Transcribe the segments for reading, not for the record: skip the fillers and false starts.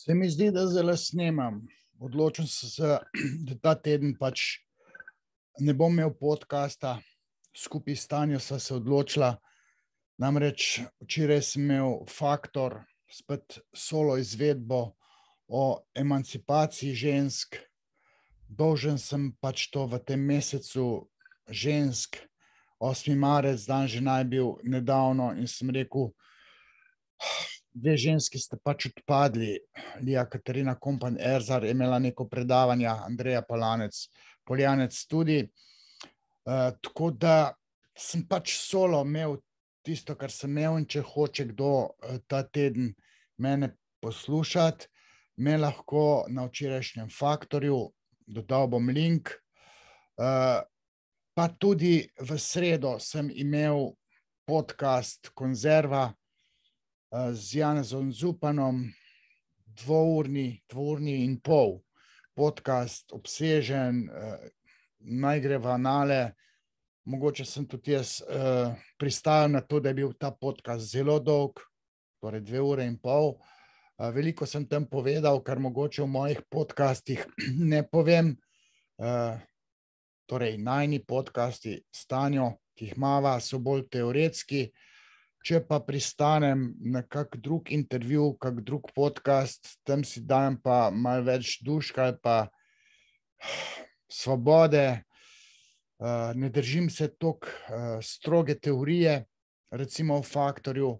Se mi zdi, da zdaj snemam. Odločil sem se, da ta teden pač ne bom imel podcasta. Skupaj s Tanjo sva se odločila. Namreč včeraj sem imel Faktor, spet solo izvedbo o emancipaciji žensk. Dolžen sem pač to v tem mesecu žensk. 8. marec, dan žena je bil nedavno in sem rekel, dve ženski ste pač odpadli. Lija Katarina Kompan-Erzar je imela neko predavanje, Andreja Poljanec tudi. Tako da sem pač solo imel tisto, kar sem imel, in če hoče kdo ta teden mene poslušati, me lahko na včerajšnjem Faktorju, dodal bom link, pa tudi v sredo sem imel podcast Konzerva z Janezom Zupanom, dvourni in pol. Podcast obsežen, naj gre v anale. Mogoče sem tudi jaz pristajal na to, da je bil ta podcast zelo dolg, torej 2 ure in pol. Veliko sem tam povedal, kar mogoče v mojih podcastih ne povem. Torej, najini podcasti s Tanjo, ki jih imava, so bolj teoretski. Če pa pristanem na kak drug intervju, kak drug podcast, tam si dajem pa malo več duška ali pa svobode. Ne držim se toliko stroge teorije, recimo v Faktorju.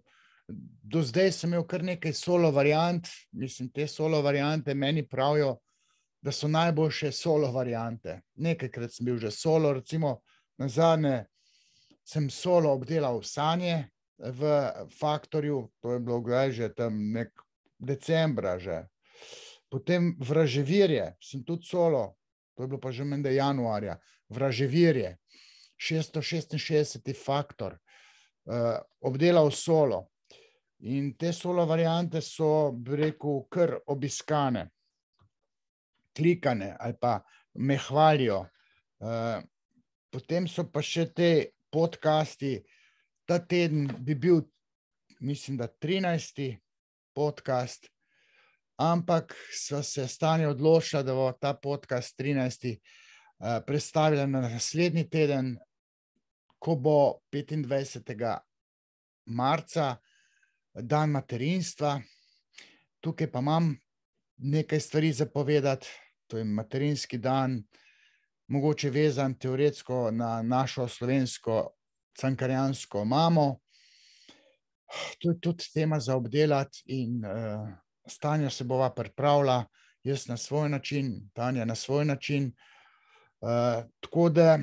Do zdaj sem imel kar nekaj solo variant, mislim, te solo variante meni pravijo, da so najboljše solo variante. Nekajkrat sem bil že solo, recimo nazadnje sem solo obdelal Sanje v Faktorju, to je bilo kdaj že tam nek decembra že. Potem Vraževirje sem tudi solo, to je bilo pa že menda januarja. Vraževirje, 666. Faktor, obdelal solo. In te solo variante so, bi rekel, kar obiskane, klikane ali pa me hvalijo. Potem so pa še te podcasti. Ta teden bi bil, mislim, da 13. podcast, ampak sva se s Tanjo odločila, da bo ta podcast 13. Prestavila na naslednji teden, ko bo 25. marca, dan materinstva. Tukaj pa imam nekaj stvari za povedati, to je materinski dan, mogoče vezan teoretsko na našo slovensko cankarjansko mamo. To je tudi tema za obdelati in s Tanjo se bova pripravila, jaz na svoj način, Tanja na svoj način. Tako da,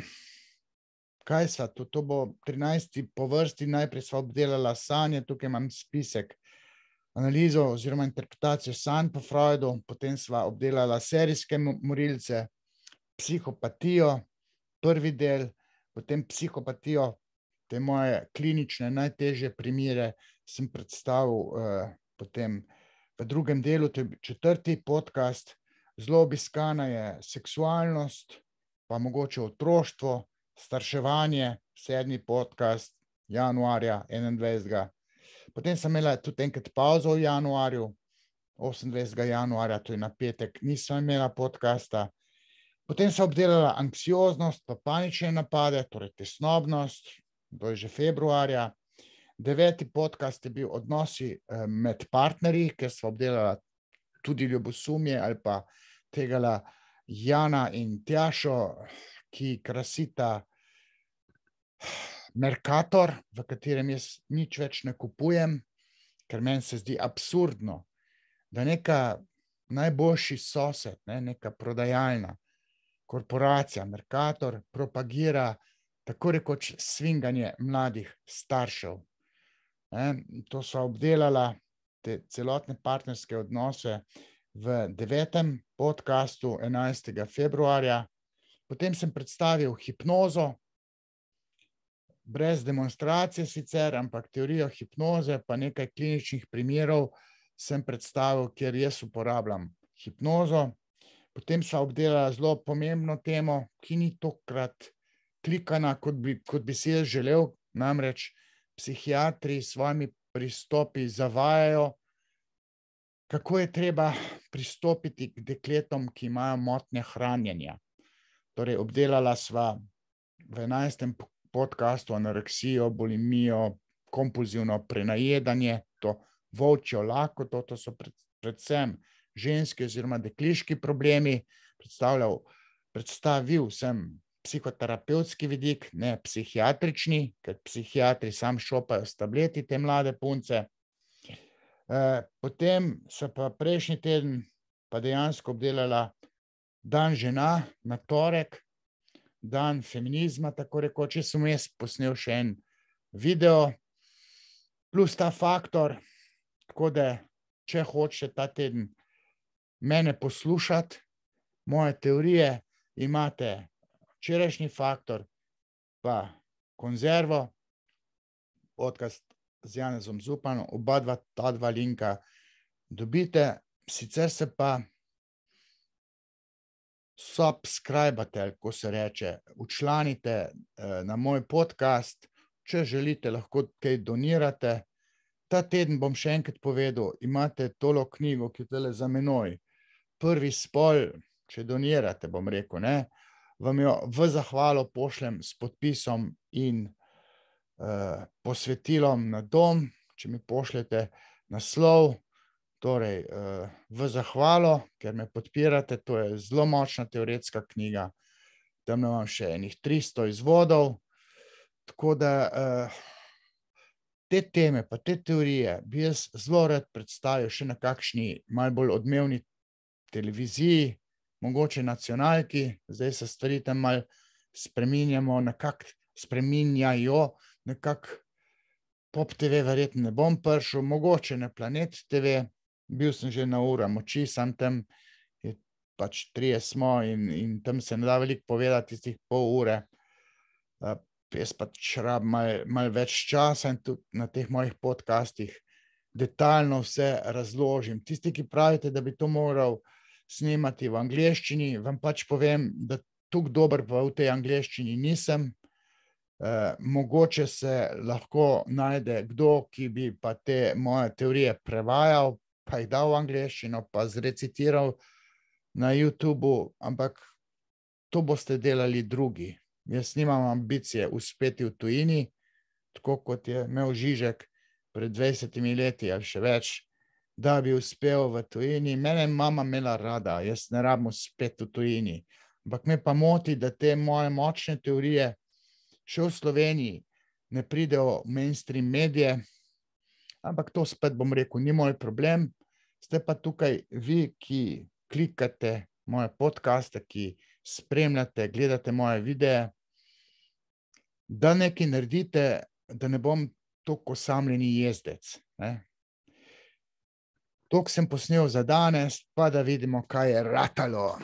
kaj sva, to bo 13. po vrsti, najprej sva obdelala sanje, tukaj imam spisek, analizo oziroma interpretacijo sanj po Freudu, potem sva obdelala serijske morilce, psihopatijo, prvi del, potem psihopatijo, te moje klinične, najtežje primere sem predstavil potem v drugem delu, to je 4. podcast. Zelo obiskana je seksualnost, pa mogoče otroštvo, starševanje, 7. podcast, januarja 21. Potem sem imela tudi enkrat pauzo v januarju, 28. januarja, to je na petek, nisem imela podcasta. Potem sem obdelala anksioznost, pa panične napade, torej tesnobnost, to je že februarja. 9. podcast je bil odnosi med partnerji, ker sva obdelala tudi ljubosumje ali pa tegala Jana in Tjašo, ki krasita Mercator, v katerem jaz nič več ne kupujem, ker meni se zdi absurdno, da neka najboljši sosed, neka prodajalna korporacija Mercator propagira tako rekoč svinganje mladih staršev. To sva obdelala, te celotne partnerske odnose v 9. podcastu 11. februarja. Potem sem predstavil hipnozo, brez demonstracije sicer, ampak teorijo hipnoze, pa nekaj kliničnih primerov sem predstavil, kjer jaz uporabljam hipnozo. Potem sva obdelala zelo pomembno temo, ki ni tokrat klikana, kot bi si jaz želel, namreč psihiatri s svojimi pristopi zavajajo kako je treba pristopiti k dekletom, ki imajo motnje hranjenja. Torej, obdelala sva v 11. podcastu anoreksijo, bulimijo, kompulzivno prenajedanje, to volčjo lakoto, to so predvsem ženski oziroma dekliški problemi. Predstavil sem psihoterapevtski vidik, ne psihiatrični, ker psihiatri sam šopajo s tableti te mlade punce. Potem so pa prejšnji teden pa dejansko obdelala dan žena na torek, dan feminizma, tako rekoč. Jaz sem vmes posnel še en video, plus ta faktor, tako da, če hočete ta teden mene poslušati, moje teorije, imate včerajšnji faktor, pa konzervo, podcast z Janezom Zupanom, ta dva linka dobite, sicer se pa subscribate, ko se reče, včlanite na moj podcast, če želite, lahko kaj donirate. Ta teden bom še enkrat povedal, imate tolo knjigo, ki je tole za menoj, Prvi spol, če donirate, bom rekel, ne, vam jo v zahvalo pošljem s podpisom in posvetilom na dom, če mi pošljete naslov, torej v zahvalo, ker me podpirate, to je zelo močna teoretska knjiga, tam imam še enih 300 izvodov, tako da te teme pa te teorije bi jaz zelo rad predstavil še na kakšni malo bolj odmevni televiziji, mogoče nacionalki, zdaj se stvari tam malo spreminjajo, nekako Pop TV verjetno ne bom prišel, mogoče na Planet TV, bil sem že na Ura moči, sam tam je pač 3 smo in tam se ne da veliko povedati tistih pol ure. Jaz pač rabim malo več časa in tudi na teh mojih podcastih detaljno vse razložim. Tisti, ki pravite, da bi to moral snemati v angleščini, vam pač povem, da toliko dober pa v tej angleščini nisem. Mogoče se lahko najde kdo, ki bi pa te moje teorije prevajal, pa jih dal v angleščino, pa zrecitiral na YouTubeu, ampak to boste delali drugi. Jaz nimam ambicije uspeti v tujini, tako kot je imel Žižek pred 20 leti ali še več, da bi uspel v tujini. Mene mama imela rada, jaz ne rabim uspeti v tujini. Ampak me pa moti, da te moje močne teorije še v Sloveniji ne pridejo v mainstream medije, ampak to spet bom rekel, ni moj problem. Ste pa tukaj vi, ki klikate moje podcaste, ki spremljate, gledate moje videe, da nekaj naredite, da ne bom toliko osamljeni jezdec. Toliko sem posnel za danes, pa da vidimo, kaj je ratalo.